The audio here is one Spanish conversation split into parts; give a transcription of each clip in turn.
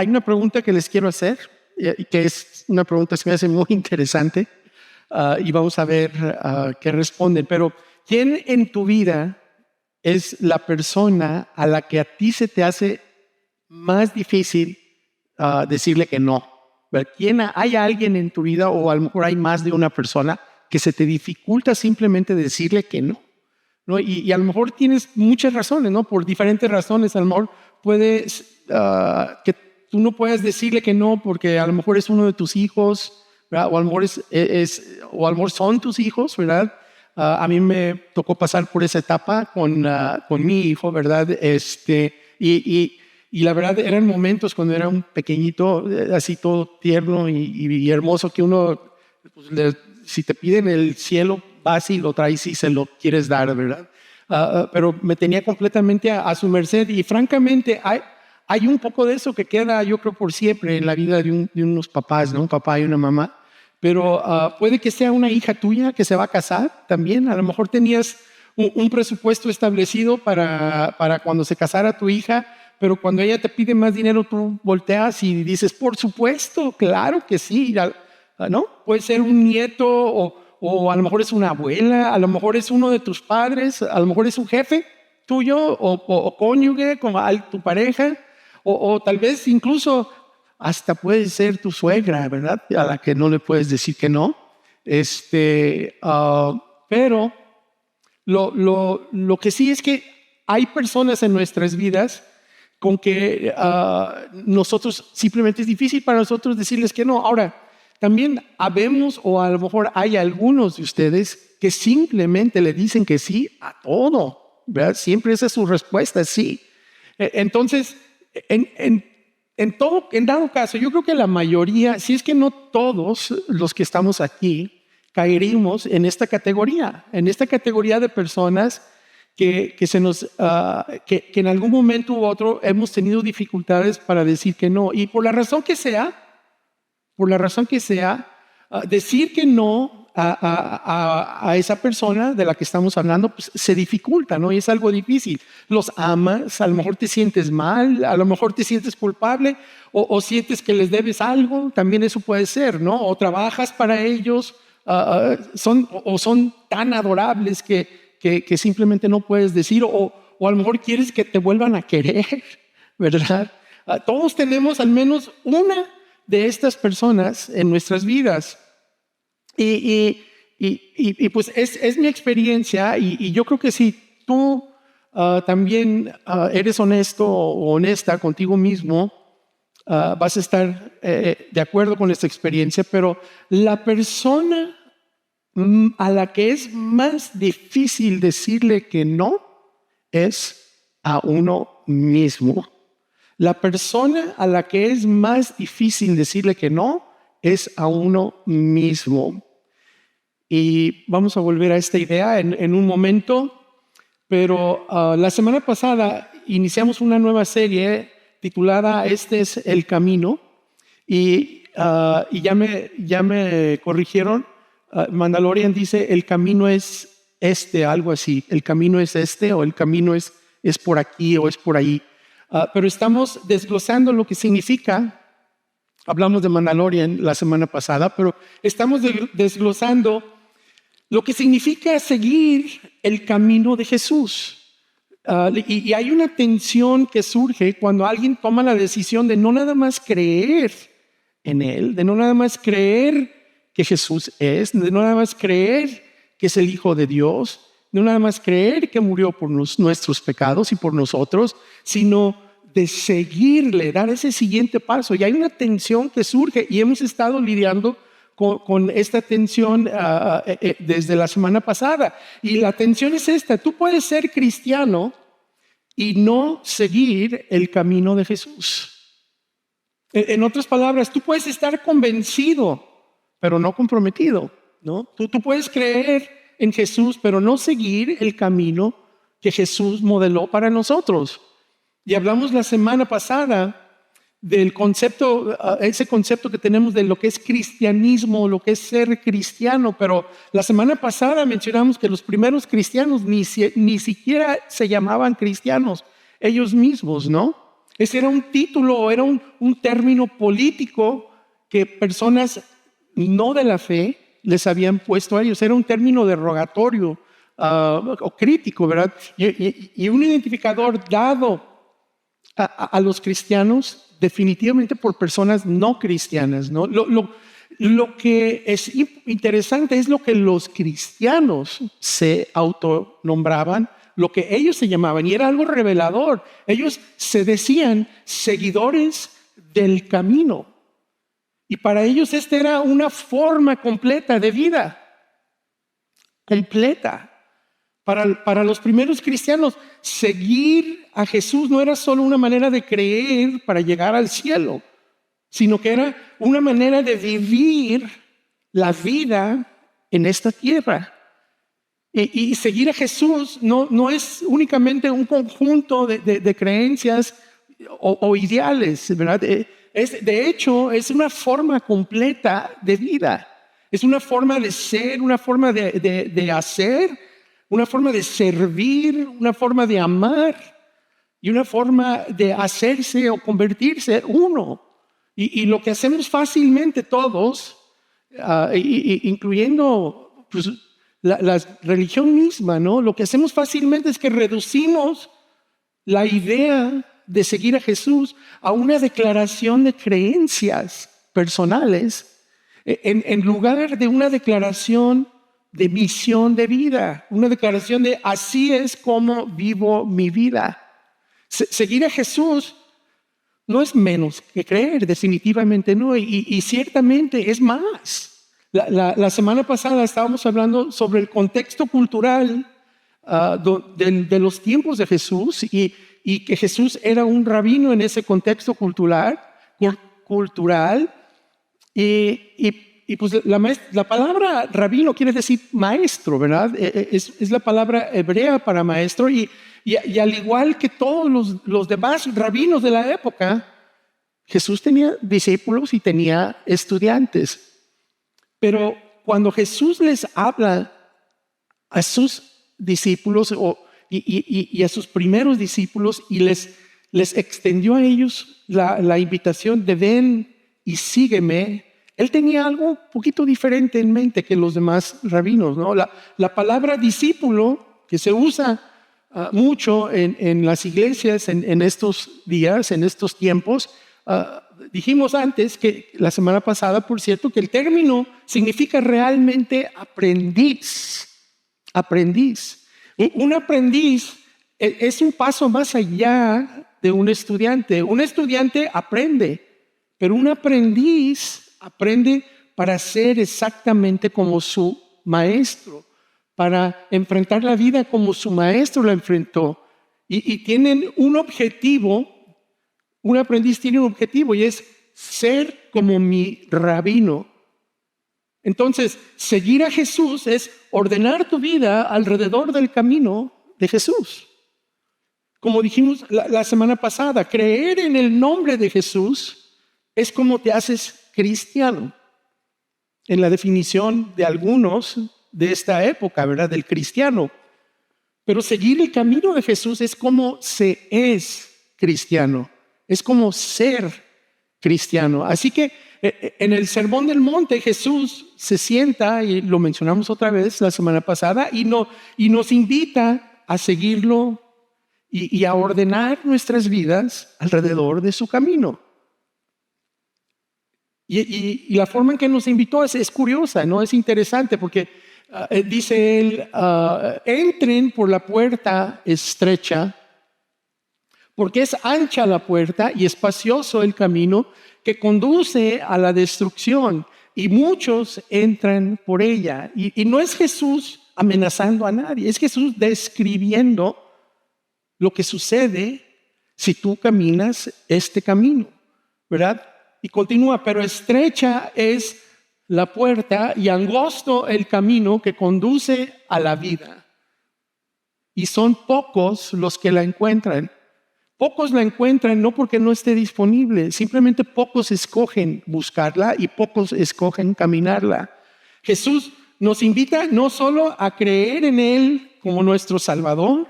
hay una pregunta que les quiero hacer, que es una pregunta que me hace muy interesante, y vamos a ver qué responden. Pero, ¿quién en tu vida es la persona a la que a ti se te hace más difícil decirle que no? ¿Hay alguien en tu vida, o a lo mejor hay más de una persona, que se te dificulta simplemente decirle que no? ¿No? Y a lo mejor tienes muchas razones, ¿no? Por diferentes razones. A lo mejor puedes que tú no puedas decirle que no porque a lo mejor es uno de tus hijos, ¿verdad? O a lo mejor o a lo mejor son tus hijos, ¿verdad? A mí me tocó pasar por esa etapa con mi hijo, ¿verdad? Y la verdad eran momentos cuando era un pequeñito, así todo tierno y hermoso, que uno, pues, si te piden el cielo, vas y lo traes y se lo quieres dar, ¿verdad? Pero me tenía completamente a su merced, y francamente hay un poco de eso que queda, yo creo, por siempre en la vida de unos papás, ¿no? Un papá y una mamá. Pero puede que sea una hija tuya que se va a casar también. A lo mejor tenías un presupuesto establecido para cuando se casara tu hija, pero cuando ella te pide más dinero, tú volteas y dices, por supuesto, claro que sí, ¿no? Puede ser un nieto, o a lo mejor es una abuela, a lo mejor es uno de tus padres, a lo mejor es un jefe tuyo, o cónyuge, como tu pareja, o tal vez incluso hasta puede ser tu suegra, ¿verdad? A la que no le puedes decir que no. Pero lo que sí es que hay personas en nuestras vidas con que nosotros simplemente es difícil para nosotros decirles que no. Ahora, también habemos, o a lo mejor hay algunos de ustedes que simplemente le dicen que sí a todo, ¿verdad? Siempre esa es su respuesta, sí. Entonces, en dado caso, yo creo que la mayoría, si es que no todos los que estamos aquí, caeríamos en esta categoría de personas que en algún momento u otro hemos tenido dificultades para decir que no. Y por la razón que sea, decir que no a esa persona de la que estamos hablando, pues se dificulta, ¿no? Y es algo difícil. Los amas, a lo mejor te sientes mal, a lo mejor te sientes culpable, o sientes que les debes algo, también eso puede ser, ¿no? O trabajas para ellos, son tan adorables que simplemente no puedes decir, o a lo mejor quieres que te vuelvan a querer, ¿verdad? Todos tenemos al menos una de estas personas en nuestras vidas. Y pues es mi experiencia, y yo creo que si tú también eres honesto o honesta contigo mismo, vas a estar de acuerdo con esta experiencia. Pero la persona a la que es más difícil decirle que no es a uno mismo. La persona a la que es más difícil decirle que no es a uno mismo. Y vamos a volver a esta idea en un momento, pero la semana pasada iniciamos una nueva serie titulada Este es el camino, y ya me corrigieron. Mandalorian dice el camino es algo así, el camino es o el camino es por aquí o es por ahí. Pero estamos desglosando lo que significa. Hablamos de Mandalorian la semana pasada, pero estamos desglosando lo que significa seguir el camino de Jesús. Y hay una tensión que surge cuando alguien toma la decisión de no nada más creer en Él, de no nada más creer que Jesús es, de no nada más creer que es el Hijo de Dios, de no nada más creer que murió por nuestros pecados y por nosotros, sino de seguirle, dar ese siguiente paso. Y hay una tensión que surge, y hemos estado lidiando con esta tensión desde la semana pasada. Y la tensión es esta: tú puedes ser cristiano y no seguir el camino de Jesús. En otras palabras, tú puedes estar convencido, pero no comprometido, ¿no? Tú puedes creer en Jesús, pero no seguir el camino que Jesús modeló para nosotros. Y hablamos la semana pasada del concepto, ese concepto que tenemos de lo que es cristianismo, lo que es ser cristiano. Pero la semana pasada mencionamos que los primeros cristianos ni siquiera se llamaban cristianos ellos mismos, ¿no? Ese era un título, era un término político que personas no de la fe les habían puesto a ellos. Era un término derogatorio o crítico, ¿verdad? Y un identificador dado a los cristianos definitivamente por personas no cristianas, ¿no? Lo que es interesante es lo que los cristianos se autonombraban, lo que ellos se llamaban, y era algo revelador. Ellos se decían seguidores del camino. Y para ellos esta era una forma completa de vida. Completa. Para los primeros cristianos, seguir a Jesús no era solo una manera de creer para llegar al cielo, sino que era una manera de vivir la vida en esta tierra. Y seguir a Jesús no es únicamente un conjunto de creencias o ideales, ¿verdad? De hecho, es una forma completa de vida. Es una forma de ser, una forma de hacer, una forma de servir, una forma de amar y una forma de hacerse o convertirse uno. Y lo que hacemos fácilmente todos, incluyendo pues, la religión misma, ¿no? Lo que hacemos fácilmente es que reducimos la idea de seguir a Jesús a una declaración de creencias personales en lugar de una declaración de misión de vida, una declaración de así es como vivo mi vida. Seguir a Jesús no es menos que creer, definitivamente no, y ciertamente es más. La semana pasada estábamos hablando sobre el contexto cultural de los tiempos de Jesús y que Jesús era un rabino en ese contexto cultural y pues la palabra rabino quiere decir maestro, ¿verdad? Es la palabra hebrea para maestro y al igual que todos los demás rabinos de la época, Jesús tenía discípulos y tenía estudiantes. Pero cuando Jesús les habla a sus discípulos y a sus primeros discípulos y les extendió a ellos la invitación de ven y sígueme, él tenía algo un poquito diferente en mente que los demás rabinos, ¿no? La palabra discípulo, que se usa mucho en las iglesias en estos días, en estos tiempos, dijimos antes, que la semana pasada, por cierto, que el término significa realmente aprendiz. Aprendiz. Un aprendiz es un paso más allá de un estudiante. Un estudiante aprende, pero un aprendiz aprende para ser exactamente como su maestro, para enfrentar la vida como su maestro la enfrentó. Y tienen un objetivo, un aprendiz tiene un objetivo y es ser como mi rabino. Entonces, seguir a Jesús es ordenar tu vida alrededor del camino de Jesús. Como dijimos la semana pasada, creer en el nombre de Jesús es como te haces cristiano. En la definición de algunos de esta época, ¿verdad? Del cristiano. Pero seguir el camino de Jesús es como se es cristiano. Es como ser cristiano. Así que en el Sermón del Monte Jesús se sienta, y lo mencionamos otra vez la semana pasada, y nos invita a seguirlo y a ordenar nuestras vidas alrededor de su camino. Y la forma en que nos invitó es curiosa, ¿no? Es interesante porque dice él, entren por la puerta estrecha, porque es ancha la puerta y espacioso el camino que conduce a la destrucción, y muchos entran por ella. Y no es Jesús amenazando a nadie, es Jesús describiendo lo que sucede si tú caminas este camino, ¿verdad? Y continúa, pero estrecha es la puerta y angosto el camino que conduce a la vida. Y son pocos los que la encuentran. Pocos la encuentran no porque no esté disponible, simplemente pocos escogen buscarla y pocos escogen caminarla. Jesús nos invita no solo a creer en Él como nuestro Salvador,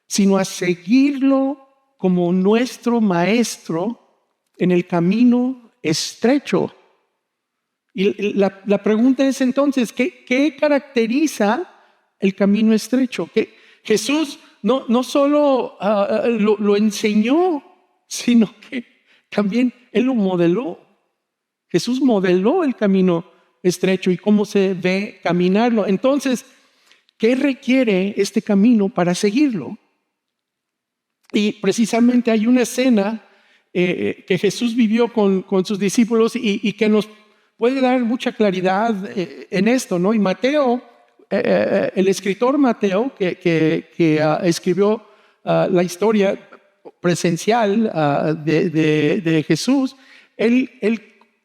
sino a seguirlo como nuestro maestro en el camino estrecho. Y la pregunta es entonces, ¿qué caracteriza el camino estrecho? Que Jesús no solo lo enseñó, sino que también Él lo modeló. Jesús modeló el camino estrecho y cómo se ve caminarlo. Entonces, ¿qué requiere este camino para seguirlo? Y precisamente hay una escena que Jesús vivió con sus discípulos y que nos puede dar mucha claridad en esto, ¿no? Y Mateo, el escritor Mateo, que escribió la historia presencial de Jesús, él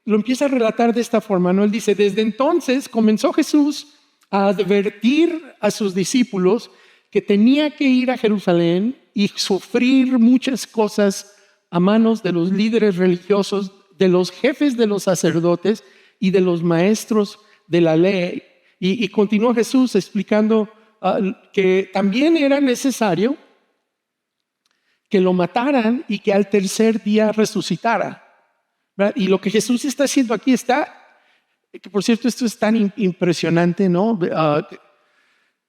lo empieza a relatar de esta forma, ¿no? Él dice, desde entonces comenzó Jesús a advertir a sus discípulos que tenía que ir a Jerusalén y sufrir muchas cosas a manos de los líderes religiosos, de los jefes de los sacerdotes y de los maestros de la ley. Y continuó Jesús explicando que también era necesario que lo mataran y que al tercer día resucitara, ¿verdad? Y lo que Jesús está haciendo aquí que por cierto esto es tan impresionante, ¿no?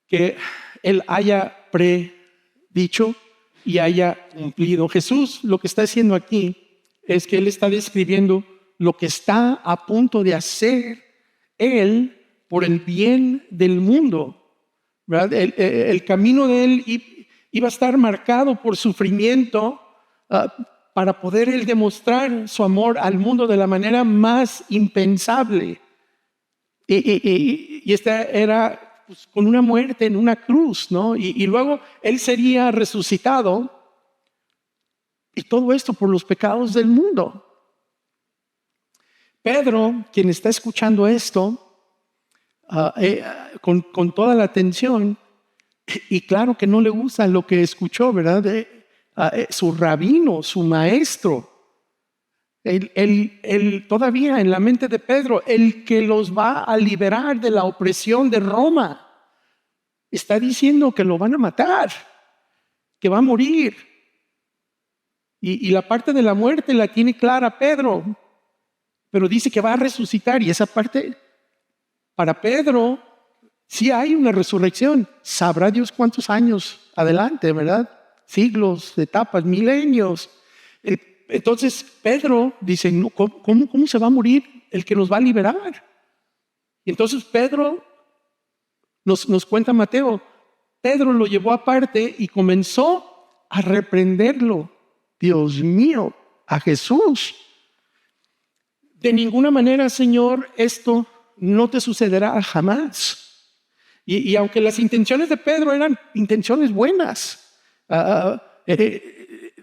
Que Él haya predicho y haya cumplido. Jesús lo que está haciendo aquí es que Él está describiendo lo que está a punto de hacer Él por el bien del mundo, ¿verdad? El camino de Él iba a estar marcado por sufrimiento para poder Él demostrar su amor al mundo de la manera más impensable. Y esta era pues, con una muerte en una cruz, ¿no? Y luego Él sería resucitado, y todo esto por los pecados del mundo. Pedro, quien está escuchando esto con toda la atención, y claro que no le gusta lo que escuchó, ¿verdad? Su rabino, su maestro, él todavía en la mente de Pedro, el que los va a liberar de la opresión de Roma, está diciendo que lo van a matar, que va a morir. Y la parte de la muerte la tiene clara Pedro, pero dice que va a resucitar, y esa parte, para Pedro, sí hay una resurrección. Sabrá Dios cuántos años adelante, ¿verdad? Siglos, etapas, milenios. Entonces Pedro dice, no, ¿cómo se va a morir el que nos va a liberar? Y entonces Pedro, nos cuenta Mateo, Pedro lo llevó aparte y comenzó a reprenderlo. Dios mío, a Jesús. De ninguna manera, Señor, esto no te sucederá jamás. Y aunque las intenciones de Pedro eran intenciones buenas,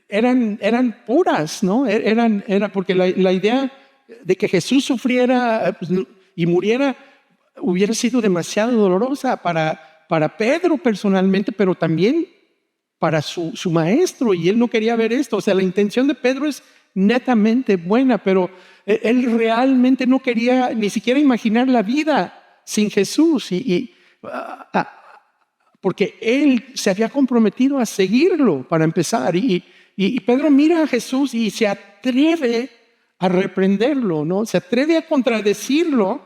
eran puras, ¿no? Era porque la idea de que Jesús sufriera y muriera hubiera sido demasiado dolorosa para Pedro personalmente, pero también para su maestro, y él no quería ver esto. O sea, la intención de Pedro es netamente buena, pero él realmente no quería ni siquiera imaginar la vida sin Jesús, porque él se había comprometido a seguirlo para empezar. Y Pedro mira a Jesús y se atreve a reprenderlo, ¿no? Se atreve a contradecirlo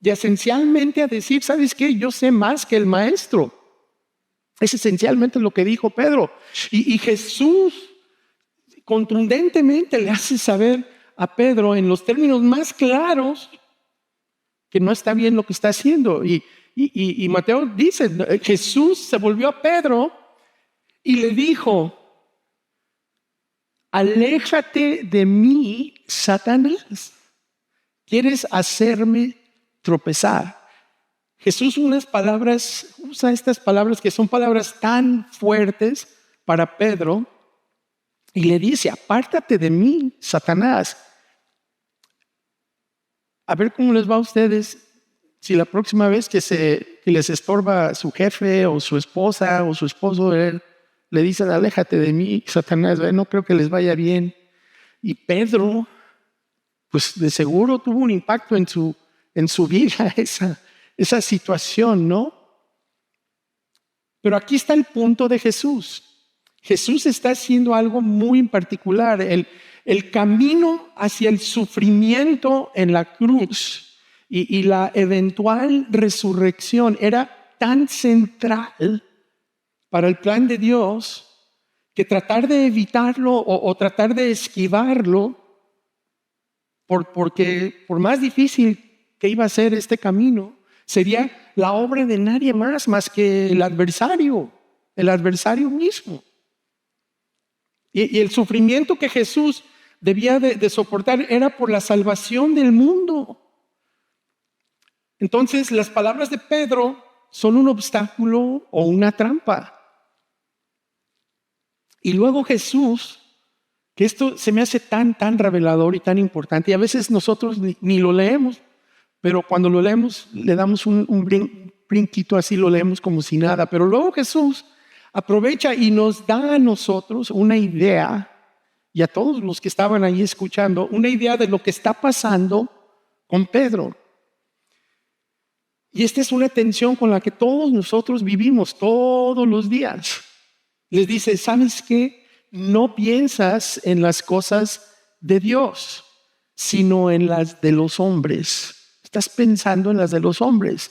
y esencialmente a decir, ¿sabes qué? Yo sé más que el maestro. Es esencialmente lo que dijo Pedro. Y Jesús contundentemente le hace saber a Pedro en los términos más claros que no está bien lo que está haciendo. Y Mateo dice, Jesús se volvió a Pedro y le dijo, aléjate de mí, Satanás. ¿Quieres hacerme tropezar? Jesús usa estas palabras que son palabras tan fuertes para Pedro y le dice, apártate de mí, Satanás. A ver cómo les va a ustedes si la próxima vez que les estorba su jefe o su esposa o su esposo, le dicen, aléjate de mí, Satanás, no creo que les vaya bien. Y Pedro, pues de seguro tuvo un impacto en su vida esa situación, ¿no? Pero aquí está el punto de Jesús. Jesús está haciendo algo muy en particular. El camino hacia el sufrimiento en la cruz y la eventual resurrección era tan central para el plan de Dios que tratar de evitarlo o tratar de esquivarlo, porque por más difícil que iba a ser este camino, sería la obra de nadie más que el adversario mismo. Y el sufrimiento que Jesús debía de soportar era por la salvación del mundo. Entonces, las palabras de Pedro son un obstáculo o una trampa. Y luego Jesús, que esto se me hace tan revelador y tan importante, y a veces nosotros ni lo leemos, pero cuando lo leemos le damos un brinquito así, lo leemos como si nada. Pero luego Jesús aprovecha y nos da a nosotros una idea, y a todos los que estaban ahí escuchando, una idea de lo que está pasando con Pedro. Y esta es una tensión con la que todos nosotros vivimos todos los días. Les dice, ¿sabes qué? No piensas en las cosas de Dios, sino en las de los hombres. Estás pensando en las de los hombres.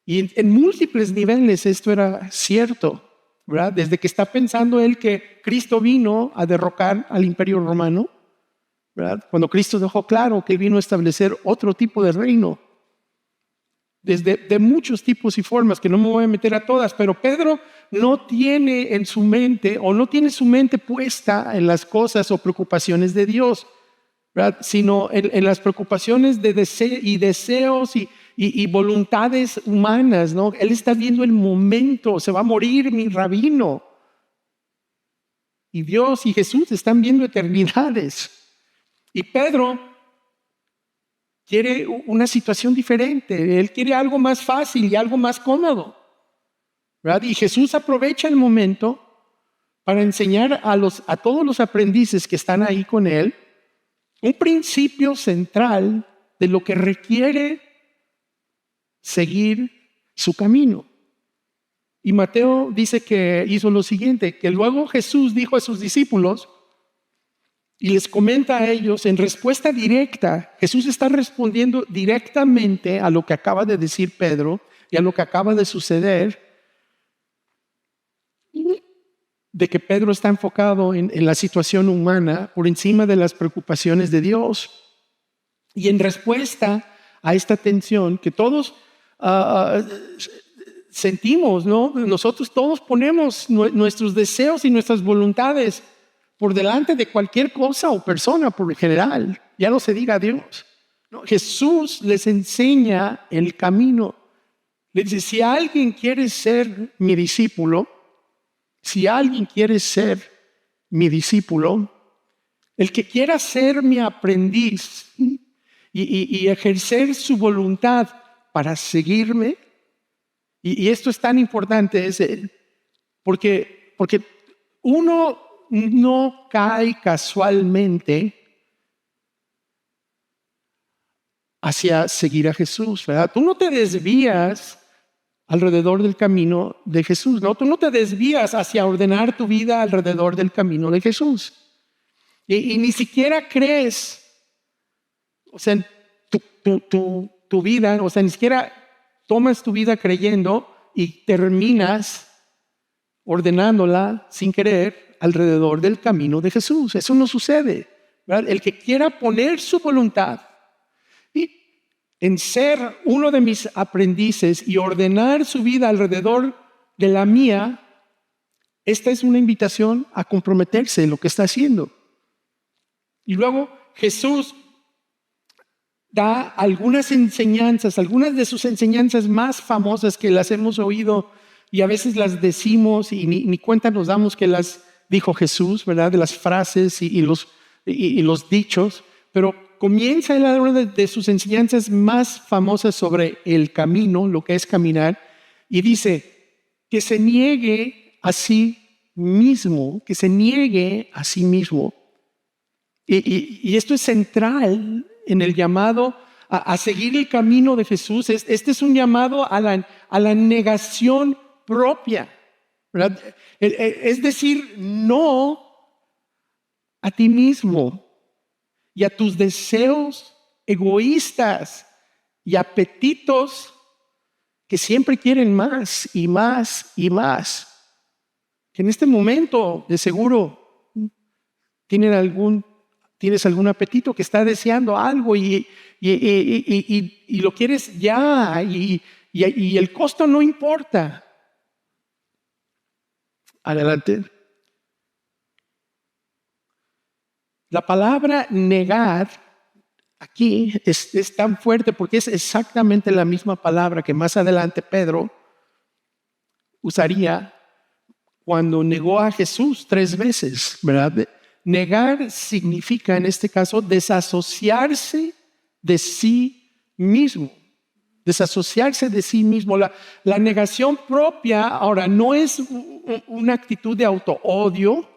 Y en múltiples niveles esto era cierto, ¿verdad? Desde que está pensando él que Cristo vino a derrocar al Imperio Romano, ¿verdad? Cuando Cristo dejó claro que vino a establecer otro tipo de reino. Desde de muchos tipos y formas, que no me voy a meter a todas, pero Pedro no tiene en su mente o no tiene su mente puesta en las cosas o preocupaciones de Dios, ¿verdad? Sino en las preocupaciones de deseos y voluntades humanas, ¿no? Él está viendo el momento, se va a morir mi rabino. Y Dios y Jesús están viendo eternidades. Y Pedro quiere una situación diferente. Él quiere algo más fácil y algo más cómodo, ¿verdad? Y Jesús aprovecha el momento para enseñar a todos los aprendices que están ahí con él un principio central de lo que requiere seguir su camino. Y Mateo dice que hizo lo siguiente, que luego Jesús dijo a sus discípulos y les comenta a ellos en respuesta directa. Jesús está respondiendo directamente a lo que acaba de decir Pedro y a lo que acaba de suceder, de que Pedro está enfocado en la situación humana por encima de las preocupaciones de Dios. Y en respuesta a esta tensión que todos sentimos, ¿no? Nosotros todos ponemos nuestros deseos y nuestras voluntades por delante de cualquier cosa o persona por lo general, ya no se diga Dios. No, Jesús les enseña el camino. Les dice, si alguien quiere ser mi discípulo, el que quiera ser mi aprendiz y ejercer su voluntad para seguirme, y esto es tan importante, porque uno no cae casualmente hacia seguir a Jesús, ¿verdad? Tú no te desvías alrededor del camino de Jesús, ¿no? Tú no te desvías hacia ordenar tu vida alrededor del camino de Jesús. Y ni siquiera crees, o sea, tu vida, o sea, ni siquiera tomas tu vida creyendo y terminas ordenándola sin querer alrededor del camino de Jesús. Eso no sucede, ¿verdad? El que quiera poner su voluntad en ser uno de mis aprendices y ordenar su vida alrededor de la mía, esta es una invitación a comprometerse en lo que está haciendo. Y luego Jesús da algunas enseñanzas, algunas de sus enseñanzas más famosas que las hemos oído y a veces las decimos y ni cuenta nos damos que las dijo Jesús, ¿verdad? De las frases y los dichos, pero comienza en una de sus enseñanzas más famosas sobre el camino, lo que es caminar, y dice que se niegue a sí mismo, y esto es central en el llamado a seguir el camino de Jesús. Este es un llamado a la negación propia. ¿verdad? Es decir, no a ti mismo y a tus deseos egoístas y apetitos que siempre quieren más y más y más. Que en este momento, de seguro, tienes algún apetito que está deseando algo y lo quieres ya y el costo no importa. Adelante. La palabra negar aquí es tan fuerte porque es exactamente la misma palabra que más adelante Pedro usaría cuando negó a Jesús 3 veces, ¿verdad? Negar significa, en este caso, desasociarse de sí mismo. Desasociarse de sí mismo. La negación propia, ahora, no es una actitud de auto-odio,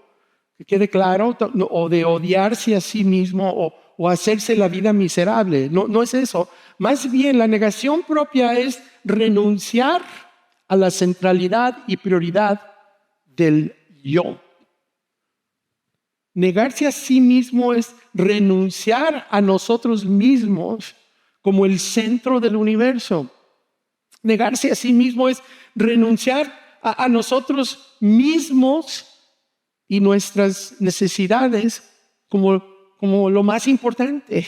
que quede claro, o de odiarse a sí mismo o hacerse la vida miserable. No es eso. Más bien, la negación propia es renunciar a la centralidad y prioridad del yo. Negarse a sí mismo es renunciar a nosotros mismos como el centro del universo. Negarse a sí mismo es renunciar a nosotros mismos y nuestras necesidades como lo más importante.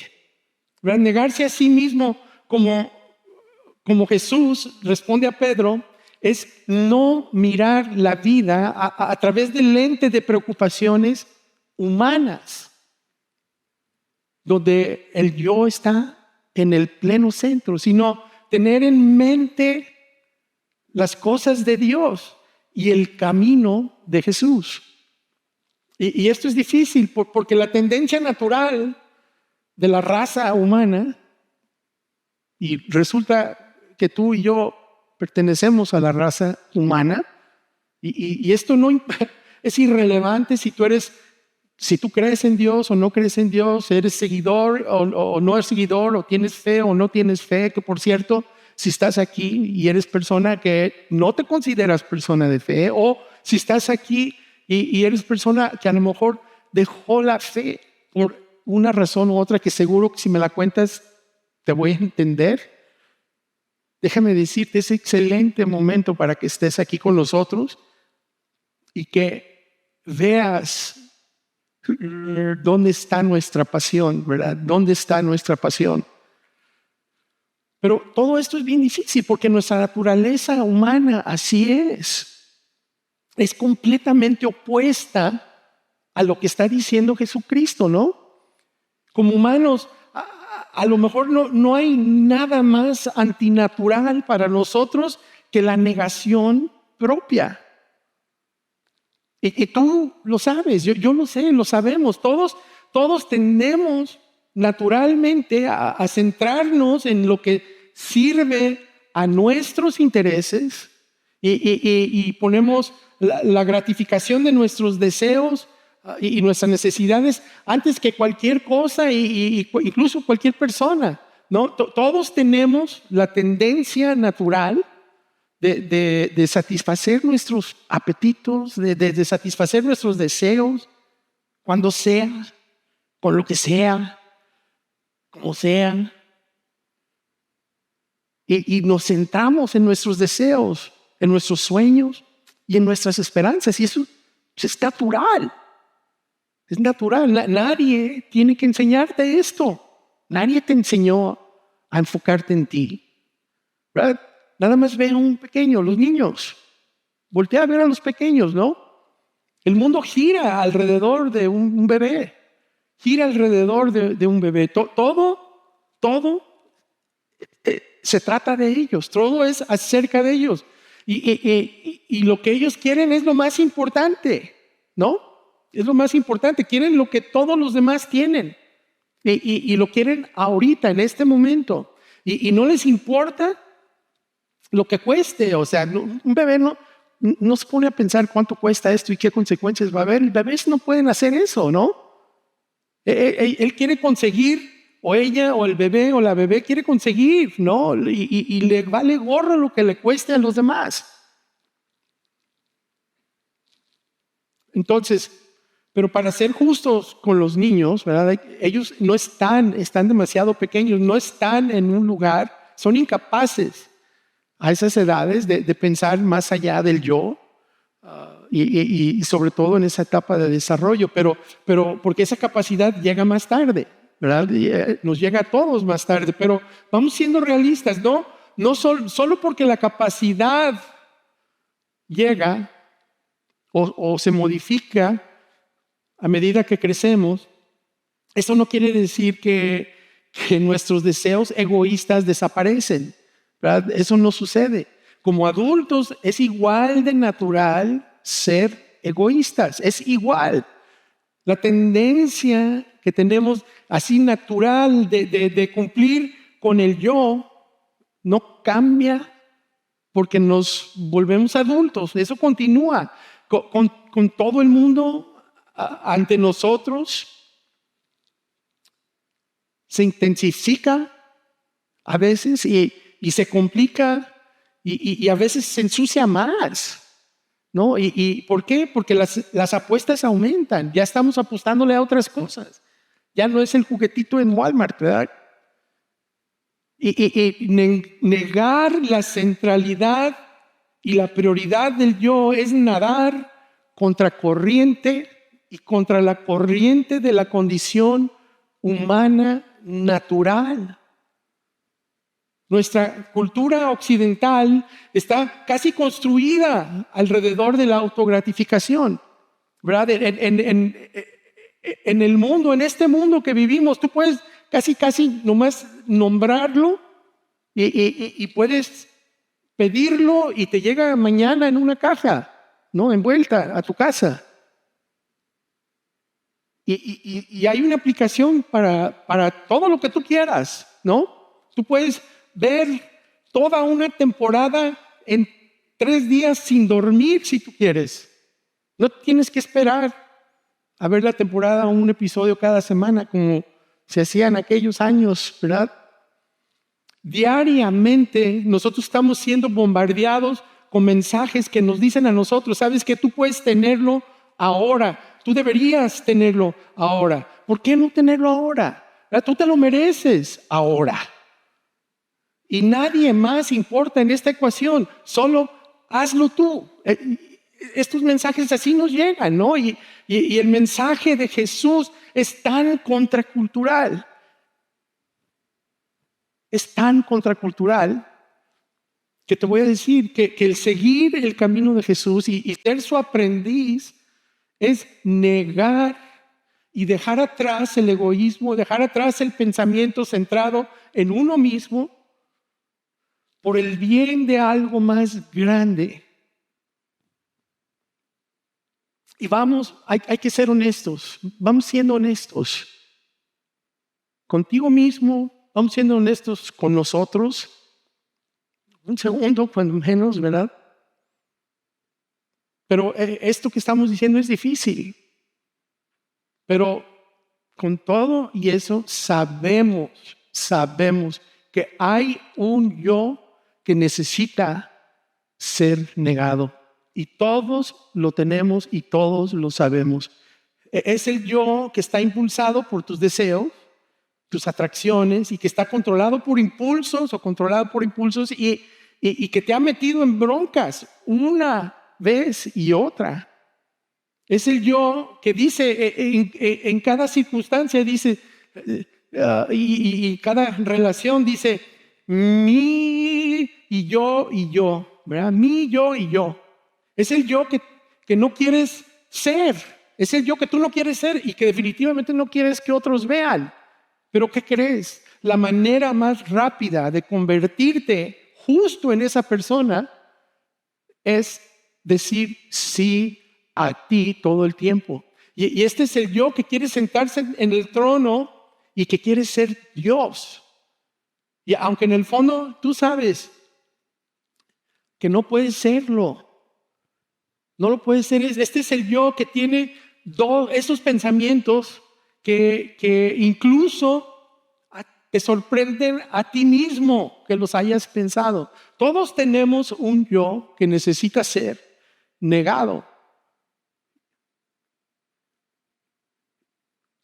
¿Verdad? Negarse a sí mismo como Jesús responde a Pedro es no mirar la vida a través del lente de preocupaciones humanas, donde el yo está en el pleno centro, sino tener en mente las cosas de Dios y el camino de Jesús. Y esto es difícil porque la tendencia natural de la raza humana, y resulta que tú y yo pertenecemos a la raza humana, y esto no es irrelevante si tú crees en Dios o no crees en Dios, eres seguidor o no eres seguidor, o tienes fe o no tienes fe, que por cierto, si estás aquí y eres persona que no te consideras persona de fe, o si estás aquí y eres persona que a lo mejor dejó la fe por una razón u otra que seguro que si me la cuentas te voy a entender. Déjame decirte, es excelente momento para que estés aquí con nosotros y que veas dónde está nuestra pasión, ¿verdad? ¿Dónde está nuestra pasión? Pero todo esto es bien difícil porque nuestra naturaleza humana así es. Es completamente opuesta a lo que está diciendo Jesucristo, ¿no? Como humanos, a lo mejor no hay nada más antinatural para nosotros que la negación propia. Y tú lo sabes, yo lo sé, lo sabemos. Todos tendemos naturalmente a centrarnos en lo que sirve a nuestros intereses y ponemos la gratificación de nuestros deseos y nuestras necesidades antes que cualquier cosa y incluso cualquier persona, ¿no? Todos tenemos la tendencia natural de satisfacer nuestros apetitos, de satisfacer nuestros deseos, cuando sea, con lo que sea, como sea. Y nos centramos en nuestros deseos, en nuestros sueños y en nuestras esperanzas. Y eso es natural. Es natural. Nadie tiene que enseñarte esto. Nadie te enseñó a enfocarte en ti. ¿Verdad? Nada más ve a un pequeño, los niños. Voltea a ver a los pequeños, ¿no? El mundo gira alrededor de un bebé. Gira alrededor de un bebé. Todo se trata de ellos. Todo es acerca de ellos. Y lo que ellos quieren es lo más importante, ¿no? Es lo más importante. Quieren lo que todos los demás tienen. Y lo quieren ahorita, en este momento. Y no les importa lo que cueste. O sea, un bebé no se pone a pensar cuánto cuesta esto y qué consecuencias va a haber. Los bebés no pueden hacer eso, ¿no? Él quiere conseguir, o ella, o el bebé, o la bebé quiere conseguir, ¿no? Y le vale gorro lo que le cueste a los demás. Entonces, pero para ser justos con los niños, ¿verdad? Ellos no están demasiado pequeños, no están en un lugar, son incapaces a esas edades de pensar más allá del yo, y sobre todo en esa etapa de desarrollo, pero porque esa capacidad llega más tarde, ¿verdad? Nos llega a todos más tarde, pero vamos siendo realistas, no solo porque la capacidad llega o se modifica a medida que crecemos, eso no quiere decir que nuestros deseos egoístas desaparecen, ¿verdad? Eso no sucede. Como adultos es igual de natural ser egoístas, es igual. La tendencia que tenemos así natural de cumplir con el yo no cambia porque nos volvemos adultos. Eso continúa con todo el mundo ante nosotros. Se intensifica a veces y se complica y a veces se ensucia más, ¿no? ¿Y por qué? Porque las apuestas aumentan. Ya estamos apostándole a otras cosas. Ya no es el juguetito en Walmart, ¿verdad? Y negar la centralidad y la prioridad del yo es nadar contra corriente y contra la corriente de la condición humana natural. Nuestra cultura occidental está casi construida alrededor de la autogratificación, ¿verdad? En el mundo, en este mundo que vivimos, tú puedes casi nomás nombrarlo y puedes pedirlo y te llega mañana en una caja, ¿no? Envuelta a tu casa. Y hay una aplicación para todo lo que tú quieras, ¿no? Tú puedes ver toda una temporada en 3 días sin dormir si tú quieres. No tienes que esperar a ver la temporada, un episodio cada semana como se hacía en aquellos años, ¿verdad? Diariamente nosotros estamos siendo bombardeados con mensajes que nos dicen a nosotros, sabes que tú puedes tenerlo ahora, tú deberías tenerlo ahora. ¿Por qué no tenerlo ahora? Tú te lo mereces ahora. Y nadie más importa en esta ecuación, solo hazlo tú. Estos mensajes así nos llegan, ¿no? Y el mensaje de Jesús es tan contracultural. Es tan contracultural que te voy a decir que el seguir el camino de Jesús y ser su aprendiz es negar y dejar atrás el egoísmo, dejar atrás el pensamiento centrado en uno mismo por el bien de algo más grande. Y hay que ser honestos, vamos siendo honestos contigo mismo, vamos siendo honestos con nosotros. Un segundo, cuando menos, ¿verdad? Pero esto que estamos diciendo es difícil. Pero con todo y eso sabemos que hay un yo que necesita ser negado. Y todos lo tenemos y todos lo sabemos. Es el yo que está impulsado por tus deseos, tus atracciones, y que está controlado por impulsos o controlado por impulsos y que te ha metido en broncas una vez y otra. Es el yo que dice en cada circunstancia, dice, y cada relación dice, mí y yo, ¿verdad? Mí, yo y yo. Es el yo que no quieres ser. Es el yo que tú no quieres ser y que definitivamente no quieres que otros vean. Pero ¿qué crees? La manera más rápida de convertirte justo en esa persona es decir sí a ti todo el tiempo. Y este es el yo que quiere sentarse en el trono y que quiere ser Dios. Y aunque en el fondo tú sabes que no puedes serlo, no lo puedes ser. Este es el yo que tiene esos pensamientos que incluso te sorprenden a ti mismo que los hayas pensado. Todos tenemos un yo que necesita ser negado.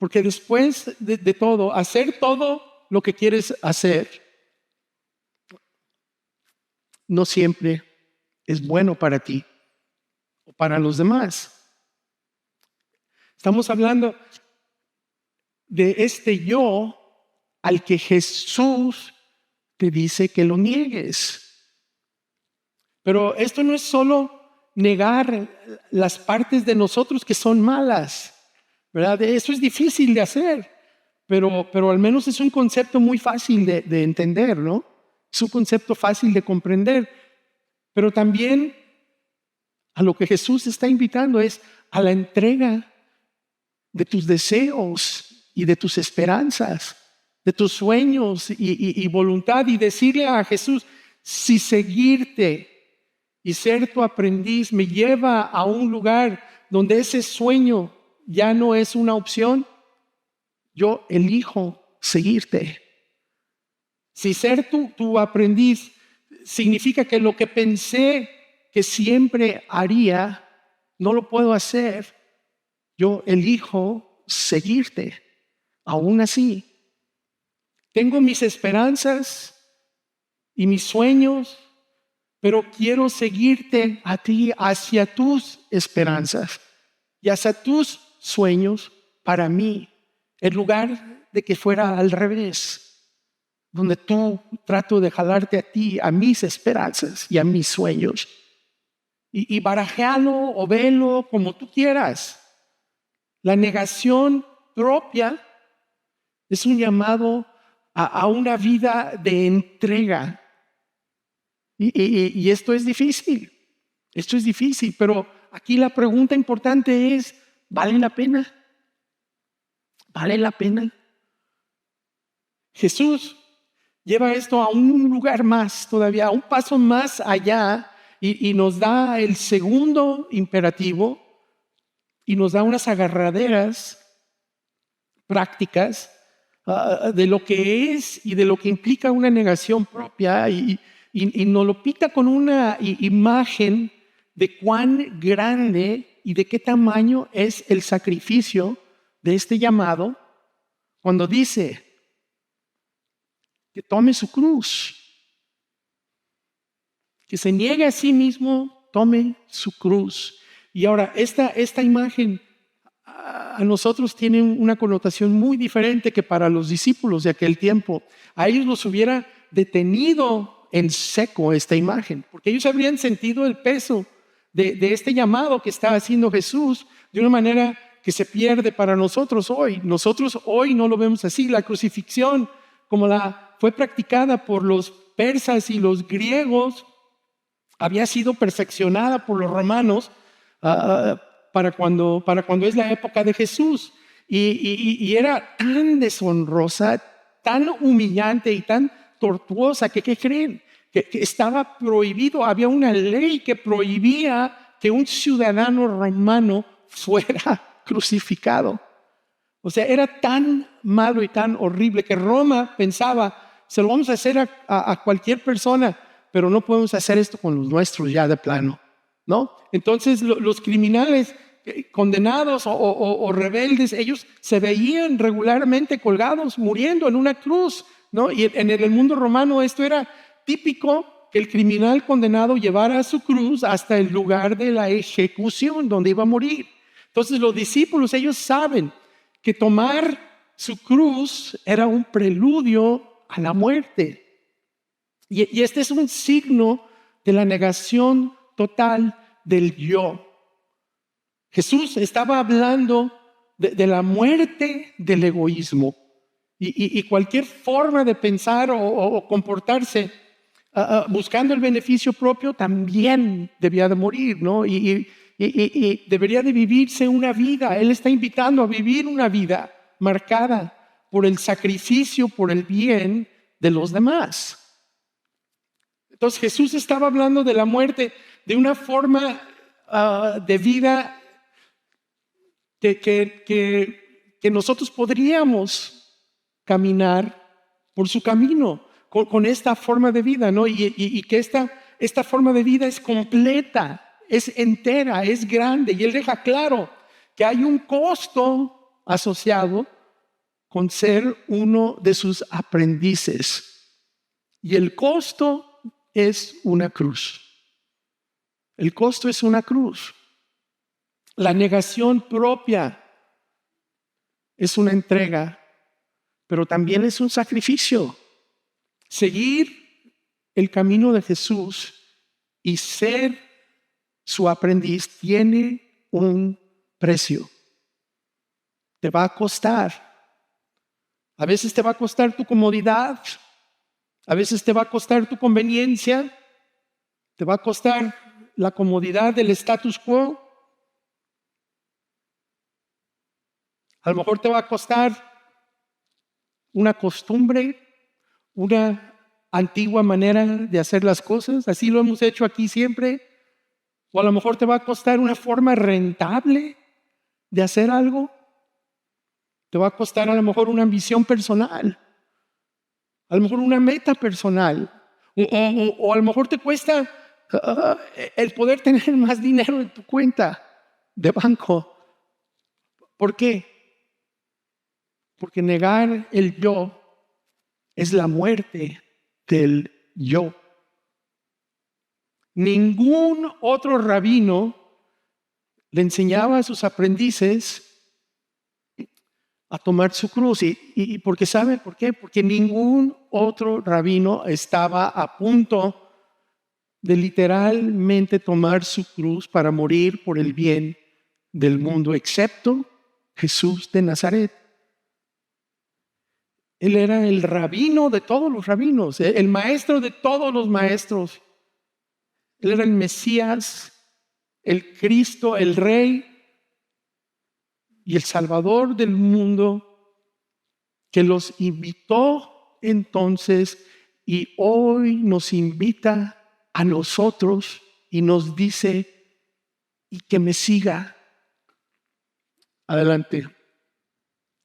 Porque después de todo, hacer todo lo que quieres hacer no siempre es bueno para ti o para los demás. Estamos hablando de este yo al que Jesús te dice que lo niegues. Pero esto no es solo negar las partes de nosotros que son malas, ¿verdad? Eso es difícil de hacer, pero al menos es un concepto muy fácil de entender, ¿no? Es un concepto fácil de comprender. Pero también a lo que Jesús está invitando es a la entrega de tus deseos y de tus esperanzas, de tus sueños y voluntad, y decirle a Jesús: si seguirte y ser tu aprendiz me lleva a un lugar donde ese sueño ya no es una opción, yo elijo seguirte. Si ser tu aprendiz significa que lo que pensé que siempre haría, no lo puedo hacer, yo elijo seguirte. Aún así, tengo mis esperanzas y mis sueños, pero quiero seguirte a ti hacia tus esperanzas y hacia tus sueños para mí, en lugar de que fuera al revés, donde tú trato de jalarte a ti, a mis esperanzas y a mis sueños. Y barajéalo o velo como tú quieras. La negación propia es un llamado a una vida de entrega. Y esto es difícil. Esto es difícil, pero aquí la pregunta importante es: ¿vale la pena? ¿Vale la pena? Jesús lleva esto a un lugar más todavía, a un paso más allá, y nos da el segundo imperativo y nos da unas agarraderas prácticas de lo que es y de lo que implica una negación propia, y nos lo pinta con una imagen de cuán grande y de qué tamaño es el sacrificio de este llamado cuando dice que tome su cruz, que se niegue a sí mismo, tome su cruz. Y ahora, esta imagen a nosotros tiene una connotación muy diferente que para los discípulos de aquel tiempo. A ellos los hubiera detenido en seco esta imagen, porque ellos habrían sentido el peso de este llamado que está haciendo Jesús de una manera que se pierde para nosotros hoy. Nosotros hoy no lo vemos así. La crucifixión, como la fue practicada por los persas y los griegos, había sido perfeccionada por los romanos para cuando es la época de Jesús. Y era tan deshonrosa, tan humillante y tan tortuosa que, ¿qué creen? Que estaba prohibido, había una ley que prohibía que un ciudadano romano fuera crucificado. O sea, era tan malo y tan horrible que Roma pensaba: se lo vamos a hacer a cualquier persona, pero no podemos hacer esto con los nuestros ya de plano, ¿no? Entonces los criminales condenados o rebeldes, ellos se veían regularmente colgados, muriendo en una cruz, ¿no? Y en el mundo romano esto era típico, que el criminal condenado llevara su cruz hasta el lugar de la ejecución, donde iba a morir. Entonces los discípulos, ellos saben que tomar su cruz era un preludio a la muerte. Y este es un signo de la negación total del yo. Jesús estaba hablando de la muerte del egoísmo, y cualquier forma de pensar o comportarse buscando el beneficio propio también debía de morir, ¿no? Y debería de vivirse una vida. Él está invitando a vivir una vida marcada por el sacrificio, por el bien de los demás. Entonces Jesús estaba hablando de la muerte de una forma de vida que nosotros podríamos caminar por su camino con esta forma de vida, ¿no? Y que esta forma de vida es completa, es entera, es grande. Y Él deja claro que hay un costo asociado con ser uno de sus aprendices. Y el costo es una cruz. El costo es una cruz. La negación propia es una entrega, pero también es un sacrificio. Seguir el camino de Jesús y ser su aprendiz tiene un precio. Te va a costar. A veces te va a costar tu comodidad. A veces te va a costar tu conveniencia. Te va a costar la comodidad del status quo. A lo mejor te va a costar una costumbre, una antigua manera de hacer las cosas. Así lo hemos hecho aquí siempre. O a lo mejor te va a costar una forma rentable de hacer algo. Te va a costar a lo mejor una ambición personal. A lo mejor una meta personal. O a lo mejor te cuesta el poder tener más dinero en tu cuenta de banco. ¿Por qué? Porque negar el yo es la muerte del yo. Ningún otro rabino le enseñaba a sus aprendices a tomar su cruz. Y porque ¿saben por qué? Porque ningún otro rabino estaba a punto de literalmente tomar su cruz para morir por el bien del mundo, excepto Jesús de Nazaret. Él era el rabino de todos los rabinos, el maestro de todos los maestros. Él era el Mesías, el Cristo, el Rey y el Salvador del mundo, que los invitó entonces y hoy nos invita a nosotros y nos dice, y que me siga. Adelante,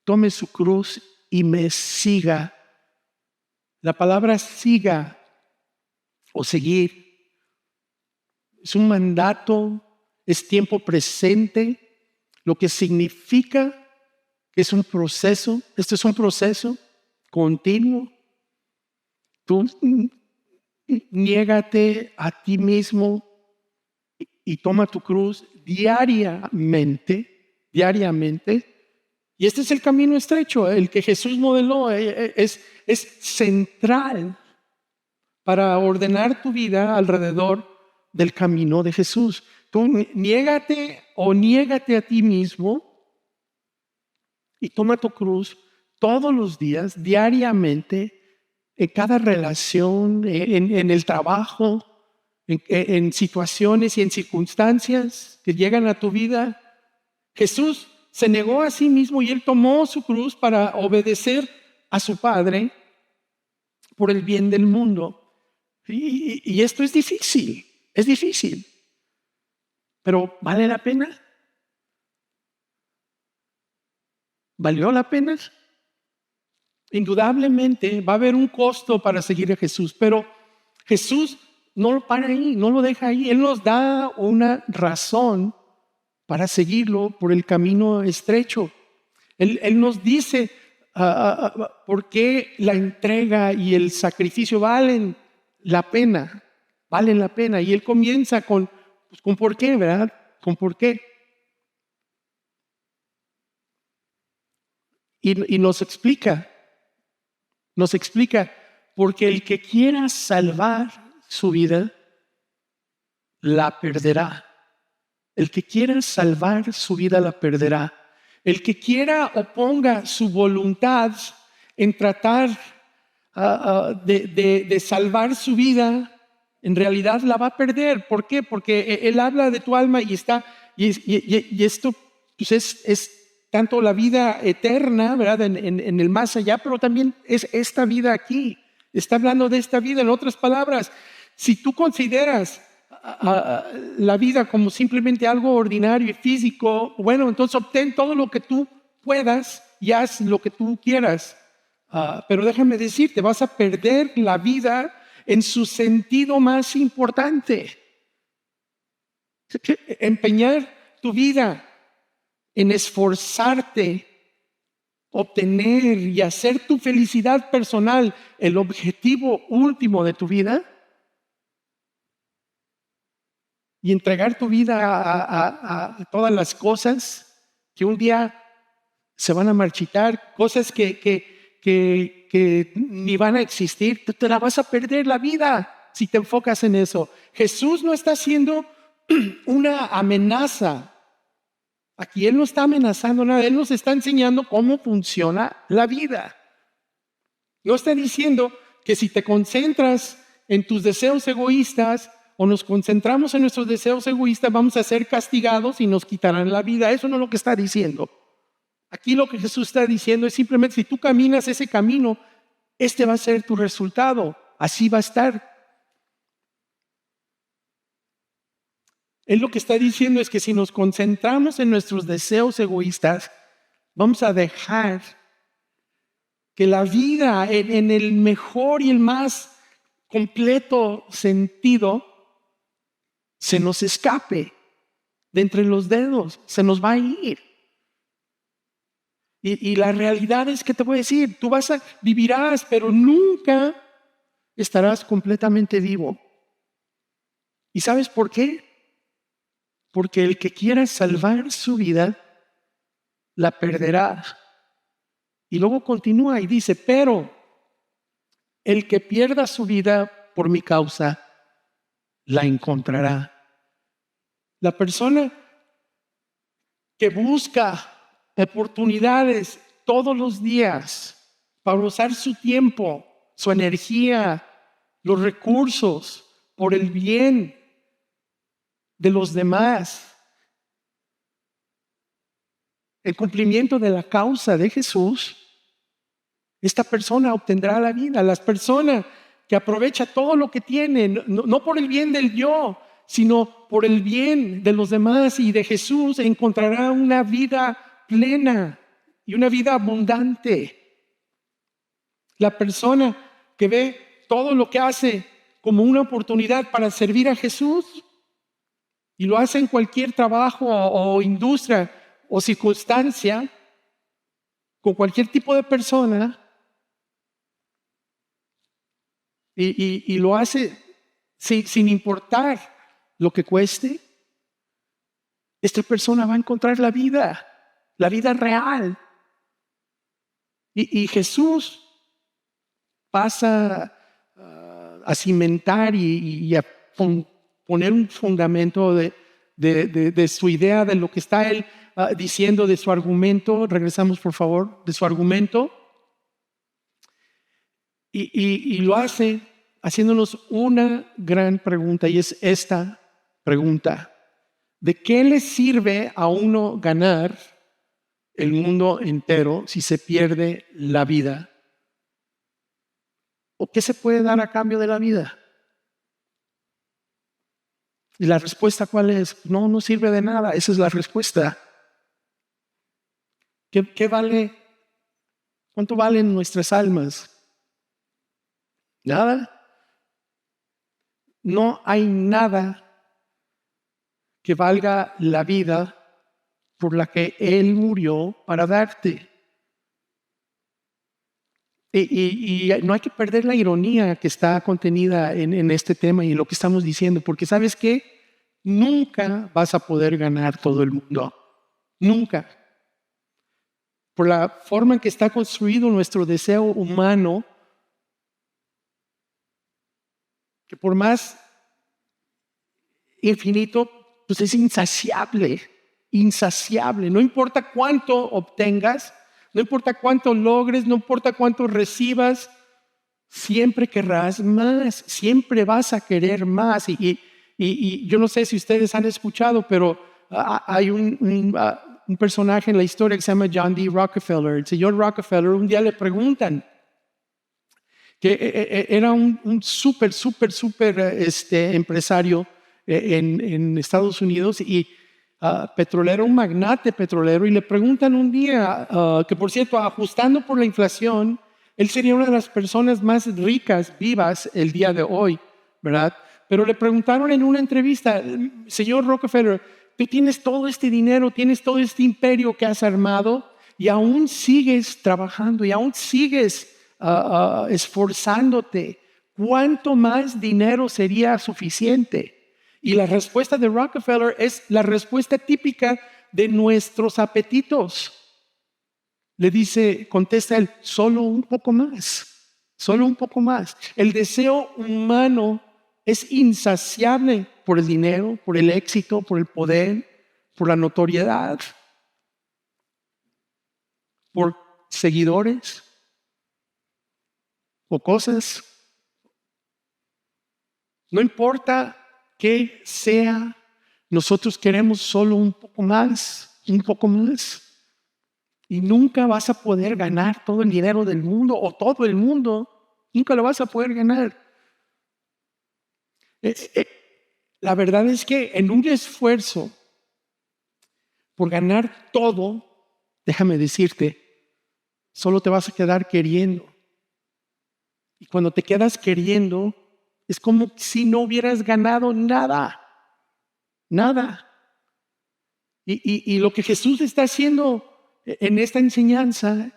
tome su cruz y me siga. La palabra siga o seguir es un mandato, es tiempo presente, lo que significa que es un proceso. Este es un proceso continuo. Tú niégate a ti mismo y toma tu cruz diariamente. Y este es el camino estrecho, el que Jesús modeló, es central para ordenar tu vida alrededor del camino de Jesús. Tú niégate a ti mismo y toma tu cruz todos los días, diariamente, en cada relación, en el trabajo, en situaciones y en circunstancias que llegan a tu vida. Jesús se negó a sí mismo y Él tomó su cruz para obedecer a su Padre por el bien del mundo. Y esto es difícil, pero ¿vale la pena? ¿Valió la pena? Indudablemente va a haber un costo para seguir a Jesús, pero Jesús no lo para ahí, no lo deja ahí. Él nos da una razón para seguirlo por el camino estrecho. Él nos dice por qué la entrega y el sacrificio valen la pena. Y Él comienza con por qué, ¿verdad? Con por qué. Y nos explica, porque el que quiera salvar su vida, la perderá. El que quiera salvar su vida, la perderá. El que quiera o ponga su voluntad en tratar de salvar su vida, en realidad la va a perder. ¿Por qué? Porque Él habla de tu alma y esto pues es tanto la vida eterna, ¿verdad? En el más allá, pero también es esta vida aquí. Está hablando de esta vida. En otras palabras, si tú consideras la vida como simplemente algo ordinario y físico, bueno, entonces obtén todo lo que tú puedas y haz lo que tú quieras. Pero déjame decirte, vas a perder la vida en su sentido más importante. Empeñar tu vida en esforzarte obtener y hacer tu felicidad personal el objetivo último de tu vida y entregar tu vida a todas las cosas que un día se van a marchitar, cosas que ni van a existir, tú te la vas a perder la vida si te enfocas en eso. Jesús no está haciendo una amenaza. Aquí Él no está amenazando nada, Él nos está enseñando cómo funciona la vida. No está diciendo que si te concentras en tus deseos egoístas o nos concentramos en nuestros deseos egoístas, vamos a ser castigados y nos quitarán la vida. Eso no es lo que está diciendo. Aquí lo que Jesús está diciendo es simplemente si tú caminas ese camino, este va a ser tu resultado. Así va a estar. Él lo que está diciendo es que si nos concentramos en nuestros deseos egoístas, vamos a dejar que la vida en el mejor y el más completo sentido se nos escape de entre los dedos, se nos va a ir. Y la realidad es que te voy a decir, tú vivirás, pero nunca estarás completamente vivo. ¿Y sabes por qué? Porque el que quiera salvar su vida, la perderá. Y luego continúa y dice, pero el que pierda su vida por mi causa, la encontrará. La persona que busca oportunidades todos los días para usar su tiempo, su energía, los recursos por el bien de los demás, el cumplimiento de la causa de Jesús, esta persona obtendrá la vida. Las personas que aprovecha todo lo que tienen, no por el bien del yo, sino por el bien de los demás y de Jesús, encontrará una vida plena y una vida abundante. La persona que ve todo lo que hace como una oportunidad para servir a Jesús y lo hace en cualquier trabajo o industria o circunstancia, con cualquier tipo de persona, y lo hace sin importar lo que cueste, esta persona va a encontrar la vida real. Y Jesús pasa a cimentar y a poner un fundamento de su idea, de lo que está él diciendo, de su argumento. Regresamos, por favor, de su argumento. Y lo hace haciéndonos una gran pregunta, y es esta pregunta: ¿de qué le sirve a uno ganar el mundo entero si se pierde la vida? ¿O qué se puede dar a cambio de la vida? Y la respuesta, ¿cuál es? No sirve de nada. Esa es la respuesta. ¿Qué vale? ¿Cuánto valen nuestras almas? Nada. No hay nada que valga la vida por la que Él murió para darte. Y no hay que perder la ironía que está contenida en este tema y en lo que estamos diciendo, porque ¿sabes qué? Nunca vas a poder ganar todo el mundo. Nunca. Por la forma en que está construido nuestro deseo humano, que por más infinito, pues es insaciable. No importa cuánto obtengas, no importa cuánto logres, no importa cuánto recibas, siempre querrás más, siempre vas a querer más. Y yo no sé si ustedes han escuchado, pero hay un personaje en la historia que se llama John D. Rockefeller. El señor Rockefeller, un día le preguntan, que era un súper empresario en Estados Unidos y petrolero, un magnate petrolero, y le preguntan un día, que por cierto, ajustando por la inflación, él sería una de las personas más ricas vivas el día de hoy, ¿verdad? Pero le preguntaron en una entrevista, señor Rockefeller, tú tienes todo este dinero, tienes todo este imperio que has armado, y aún sigues trabajando y aún sigues esforzándote, ¿cuánto más dinero sería suficiente? Y la respuesta de Rockefeller es la respuesta típica de nuestros apetitos. Le dice, contesta él, solo un poco más, solo un poco más. El deseo humano es insaciable por el dinero, por el éxito, por el poder, por la notoriedad, por seguidores o cosas. No importa qué sea, nosotros queremos solo un poco más, un poco más. Y nunca vas a poder ganar todo el dinero del mundo o todo el mundo. Nunca lo vas a poder ganar. La verdad es que en un esfuerzo por ganar todo, déjame decirte, solo te vas a quedar queriendo. Y cuando te quedas queriendo, es como si no hubieras ganado nada. Nada. Y lo que Jesús está haciendo en esta enseñanza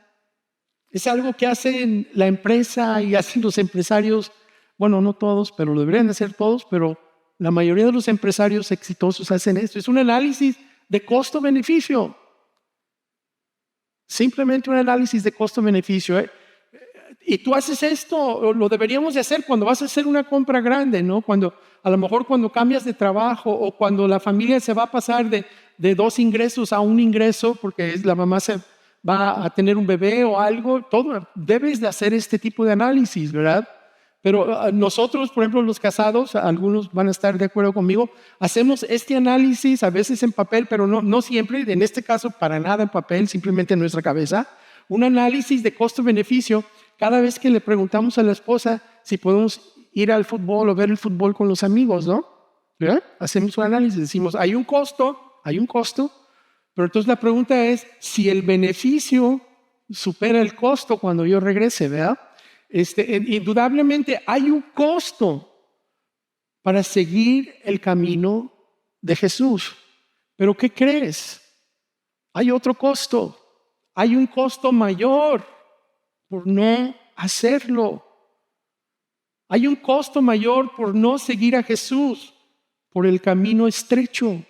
es algo que hacen la empresa y hacen los empresarios, bueno, no todos, pero lo deberían hacer todos, pero la mayoría de los empresarios exitosos hacen esto. Es un análisis de costo-beneficio. Simplemente un análisis de costo-beneficio. Y tú haces esto, lo deberíamos de hacer cuando vas a hacer una compra grande, ¿no? A lo mejor cuando cambias de trabajo o cuando la familia se va a pasar de 2 ingresos a 1 ingreso porque la mamá se va a tener un bebé o algo, todo debes de hacer este tipo de análisis, ¿verdad? Pero nosotros, por ejemplo, los casados, algunos van a estar de acuerdo conmigo, hacemos este análisis a veces en papel, pero no siempre, en este caso para nada en papel, simplemente en nuestra cabeza, un análisis de costo-beneficio cada vez que le preguntamos a la esposa si podemos ir al fútbol o ver el fútbol con los amigos, ¿no? ¿verdad? Hacemos un análisis, decimos, hay un costo, pero entonces la pregunta es si el beneficio supera el costo cuando yo regrese, ¿verdad? Indudablemente hay un costo para seguir el camino de Jesús. Pero ¿qué crees? Hay otro costo. Hay un costo mayor por no hacerlo. Hay un costo mayor por no seguir a Jesús por el camino estrecho.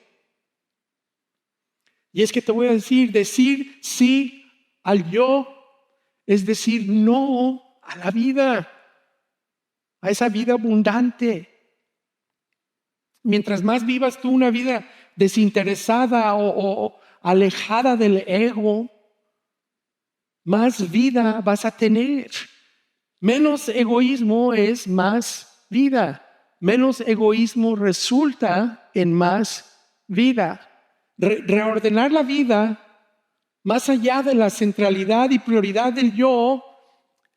Y es que te voy a decir sí al yo es decir no a la vida, a esa vida abundante. Mientras más vivas tú una vida desinteresada o alejada del ego, más vida vas a tener. Menos egoísmo es más vida. Menos egoísmo resulta en más vida. Reordenar la vida más allá de la centralidad y prioridad del yo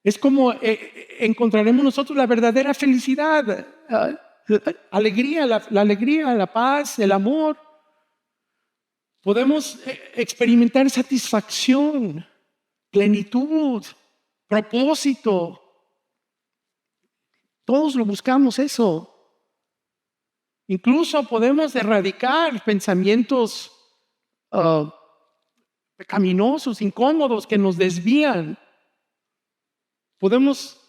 es como encontraremos nosotros la verdadera felicidad, alegría, la alegría, la paz, el amor. Podemos experimentar satisfacción, plenitud, propósito. Todos lo buscamos eso. Incluso podemos erradicar pensamientos pecaminosos, incómodos que nos desvían. Podemos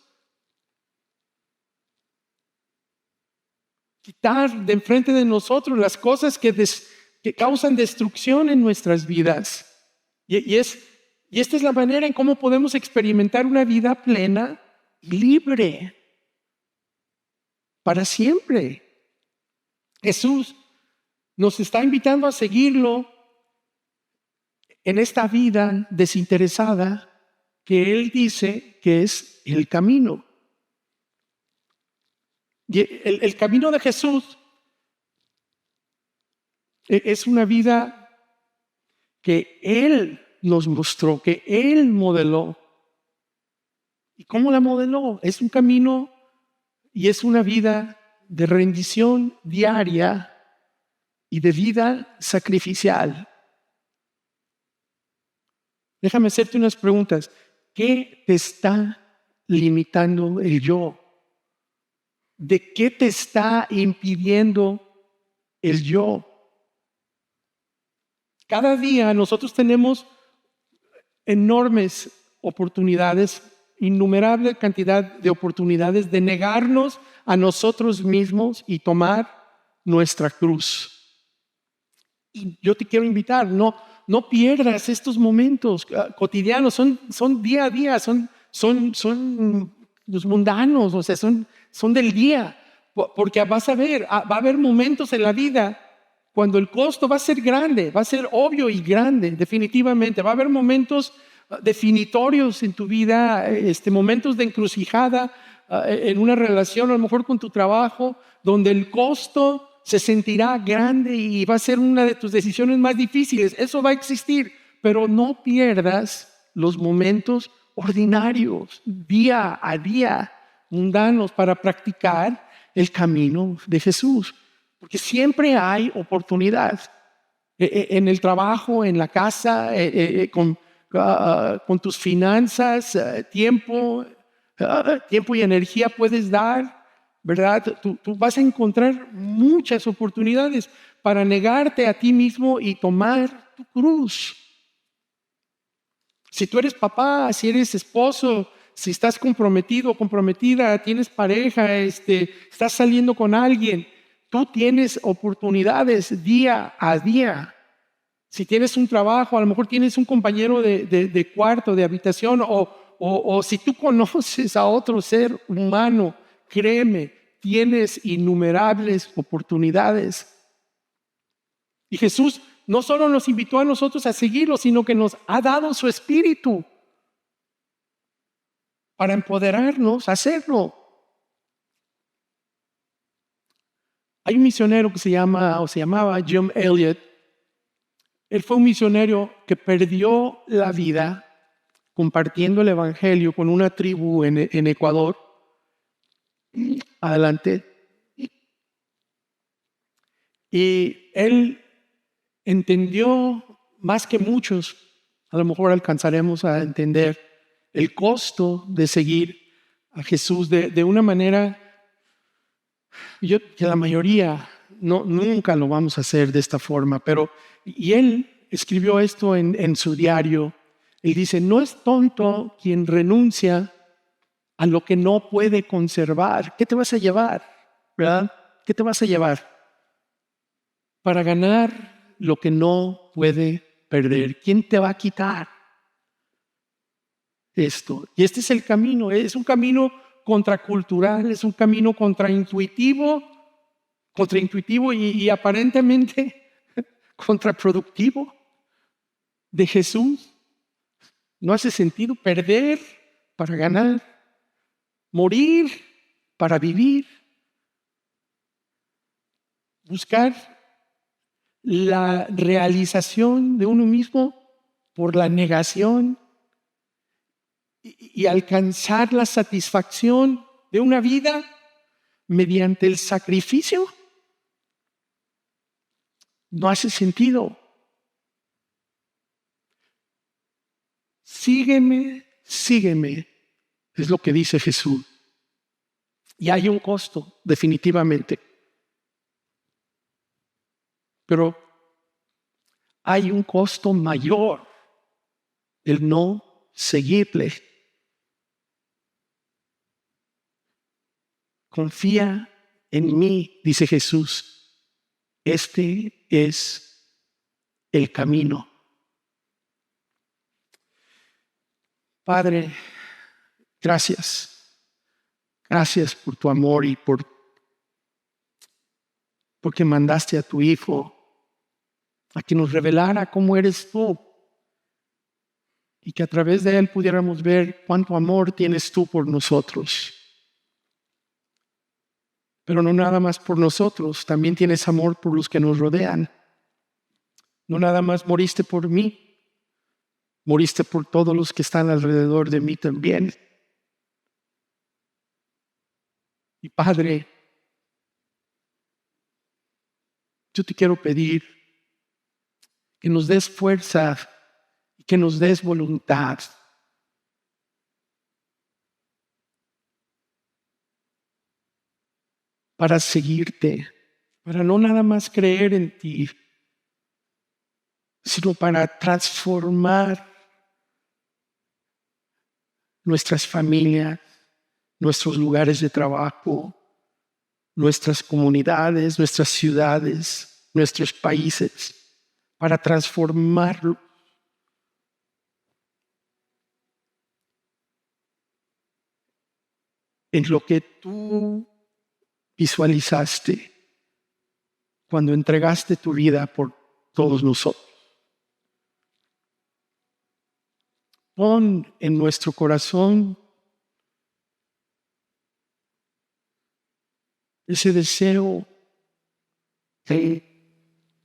quitar de enfrente de nosotros las cosas que causan destrucción en nuestras vidas. Y esta es la manera en cómo podemos experimentar una vida plena y libre para siempre. Jesús nos está invitando a seguirlo en esta vida desinteresada que Él dice que es el camino. Y el camino de Jesús es una vida que Él nos mostró, que Él modeló. ¿Y cómo la modeló? Es un camino y es una vida de rendición diaria y de vida sacrificial. Déjame hacerte unas preguntas. ¿Qué te está limitando el yo? ¿De qué te está impidiendo el yo? Cada día nosotros tenemos enormes oportunidades, innumerable cantidad de oportunidades de negarnos a nosotros mismos y tomar nuestra cruz. Y yo te quiero invitar, no pierdas estos momentos cotidianos, son día a día, son los mundanos, o sea, son del día, porque vas a ver, va a haber momentos en la vida cuando el costo va a ser grande, va a ser obvio y grande, definitivamente. Va a haber momentos definitorios en tu vida, momentos de encrucijada en una relación, a lo mejor con tu trabajo, donde el costo se sentirá grande y va a ser una de tus decisiones más difíciles. Eso va a existir, pero no pierdas los momentos ordinarios, día a día, mundanos, para practicar el camino de Jesús. Porque siempre hay oportunidad en el trabajo, en la casa, con tus finanzas, tiempo y energía puedes dar, ¿verdad? Tú vas a encontrar muchas oportunidades para negarte a ti mismo y tomar tu cruz. Si tú eres papá, si eres esposo, si estás comprometido o comprometida, tienes pareja, estás saliendo con alguien, tú tienes oportunidades día a día. Si tienes un trabajo, a lo mejor tienes un compañero de cuarto, de habitación, o si tú conoces a otro ser humano, créeme, tienes innumerables oportunidades. Y Jesús no solo nos invitó a nosotros a seguirlo, sino que nos ha dado su espíritu para empoderarnos a hacerlo. Hay un misionero que se llamaba Jim Elliot. Él fue un misionero que perdió la vida compartiendo el evangelio con una tribu en Ecuador. Adelante. Y él entendió más que muchos, a lo mejor alcanzaremos a entender el costo de seguir a Jesús de una manera que la mayoría nunca lo vamos a hacer de esta forma, y él escribió esto en su diario. Él dice: no es tonto quien renuncia a lo que no puede conservar. ¿Qué te vas a llevar? ¿Verdad? ¿Qué te vas a llevar? Para ganar lo que no puede perder. ¿Quién te va a quitar esto? Y este es el camino, es un camino contracultural, es un camino contraintuitivo y aparentemente contraproductivo de Jesús. No hace sentido perder para ganar, morir para vivir, buscar la realización de uno mismo por la negación y alcanzar la satisfacción de una vida mediante el sacrificio. No hace sentido. Sígueme, sígueme, es lo que dice Jesús. Y hay un costo, definitivamente. Pero hay un costo mayor, el no seguirle. Confía en mí, dice Jesús. Este es el camino. Padre, gracias. Gracias por tu amor y porque mandaste a tu Hijo a que nos revelara cómo eres tú y que a través de Él pudiéramos ver cuánto amor tienes tú por nosotros. Pero no nada más por nosotros, también tienes amor por los que nos rodean. No nada más moriste por mí, moriste por todos los que están alrededor de mí también. Y Padre, yo te quiero pedir que nos des fuerza y que nos des voluntad para seguirte, para no nada más creer en ti, sino para transformar nuestras familias, nuestros lugares de trabajo, nuestras comunidades, nuestras ciudades, nuestros países, para transformarlo en lo que tú visualizaste cuando entregaste tu vida por todos nosotros. Pon en nuestro corazón ese deseo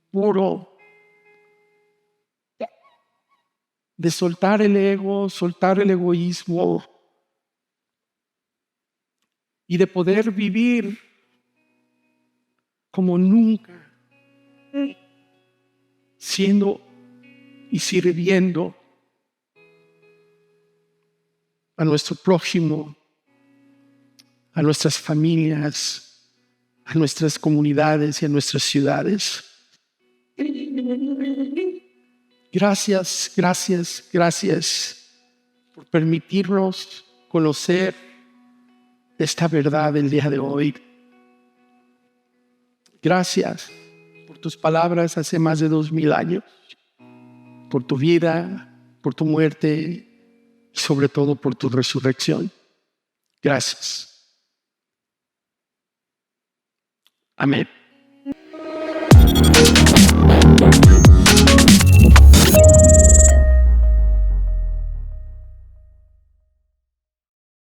puro de soltar el ego, soltar el egoísmo y de poder vivir como nunca, siendo y sirviendo a nuestro prójimo, a nuestras familias, a nuestras comunidades y a nuestras ciudades. Gracias, gracias, gracias por permitirnos conocer esta verdad el día de hoy. Gracias por tus palabras hace más de 2000 años, por tu vida, por tu muerte y sobre todo por tu resurrección. Gracias. Amén.